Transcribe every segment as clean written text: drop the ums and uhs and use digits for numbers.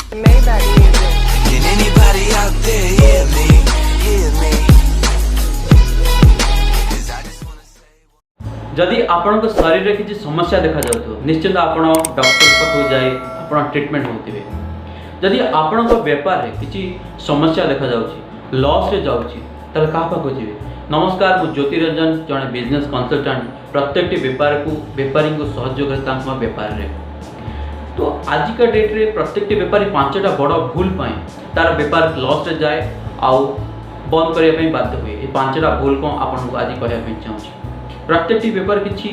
Maybach music. Can anybody out there hear me? Hear me? 'Cause I just wanna say. जदि आपण शरीर में किसी समस्या देखा जाऊ निश्चिंत आप डॉक्टर पाखक जाए आप ट्रिटमेंट होते जदि आपण बेपार में किसी समस्या देखा जाऊँगी लॉस रे जाऊँगी क्या पाखक जी। नमस्कार मु ज्योति रंजन जड़े बिजनेस कंसल्टेंट प्रत्येक बेपारी को सहयोग करता बेपार रे। तो आज का डेट रे प्रत्येक बेपारी 5टा बड़ भूल तार बेपार लॉस रे जाए आउ बंद करने बाध्य हुए। ये 5टा भूल कौन आपको आज कहना चाहूँगी। प्रत्येक बेपार किसी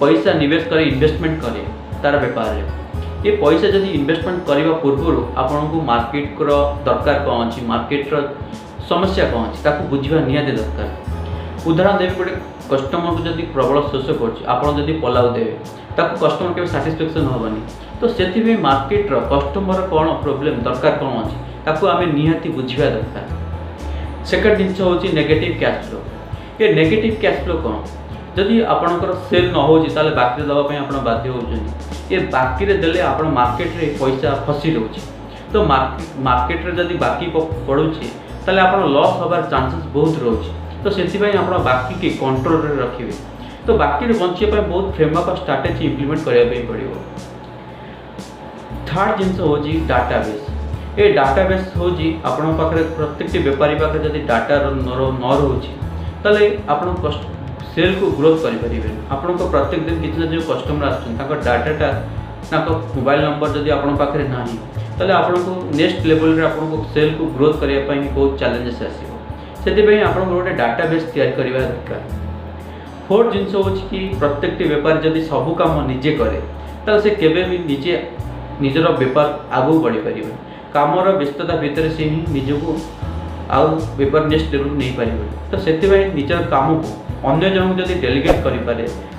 पैसा निवेश करे इन्वेस्टमेंट करे तार बेपार रे। ये पैसा जब इन्वेस्टमेंट करने पूर्व आपको मार्केट दरकार कौन अच्छी मार्केट समस्या कौन अच्छी ताकू बुझा निहाती दरकार। उदाहरण देवी गोटे कस्टमर को जब प्रबल शोष कर पलाउ देवे ताकू कस्टमर के साटिस्फैक्शन हेनी। तो से मार्केट कस्टमर कौन प्रोब्लेम दरकार कौन अच्छी ताकू आम निहाती बुझा दरकार। सेकेंड जिनस हूँ नेगेटिव कैश फ्लो। ये नेगेटिव कैश फ्लो कौन जदि आपणकर सेल न हो बाकी देवाई आप बाध्य होती। ये बाकी देले आप मार्केट रे पैसा फसी रोचे। तो मार्केट रे जदि बाकी पड़ुचे ताले आप लॉस होबार चांसेस बहुत रोचे। तो से आप बाकी के कंट्रोल रे रखिए। तो बाकी बचाई बहुत फ्रेमवर्क और स्ट्राटेजी इम्प्लीमेंट करने पड़ो। थर्ड जिनस हूँ डाटाबेस। ये डाटाबेस हूँ आपण पाखे प्रत्येक बेपारी पाखे जब डाटा न रोचे ताले आप सेल को ग्रोथ करें। आपण प्रत्येक दिन किसी जो कस्टमर आटाटा मोबाइल नंबर जब आप पाखे ना ताले आपको नेक्स्ट लेवल रे आपको सेल को ग्रोथ करने बहुत चैलेंजेस आसो। से आप गोटे डाटाबेस तैयारी करवा दरकार। फोर्थ जिनस हूँ कि प्रत्येक बेपारी जब सब कम निजे करे तो से केवे भी निजे निजर बेपार आगू बढ़ी पारे। कामर व्यस्तता भितर से ही निजको आउ बेपार नेक्स्ट लेवल नहीं पारे। तो से निजर काम को अन्य जन को जब डेलीगेट करें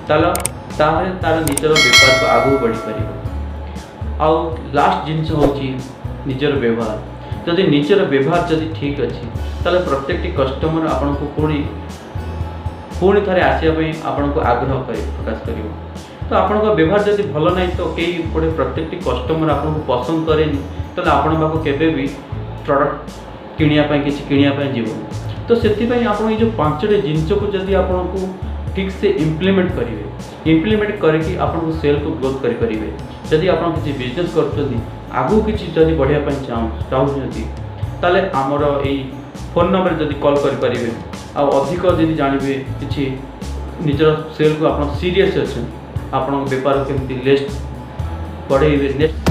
तार निजर बेपार को आगू बढ़ी पार। आउ लास्ट जिनस हूँ निजर व्यवहार। जदि निजर व्यवहार जदि ठीक अच्छी ताले प्रत्येक कस्टमर आपन को पुणी थे आसवाई आपन को आग्रह प्रकाश कर। तो आपण व्यवहार जदि भल ना तो कई गोटे प्रत्येक कस्टमर आपको पसंद करेनि तो आपण पाक केबे भी प्रोडक्ट किनिया किसी किनिया जीवन। तो से आप जो 5टे जिनस को जदि आपको ठीक से इम्प्लीमेंट करेंगे इम्प्लीमेंट करके आपको सेल को ग्रोथ करेंगे। जदि आप किसी बिजनेस कर आगू किसी जदि बढ़िया चाहते ताले आमर यही फोन नंबर जदि कॉल करेंगे अधिक जदि जानवे किसी निजर सेल को आप सीरीयस अच्छे आप बेपार केमती लेस्ट बढ़े नेक्स्ट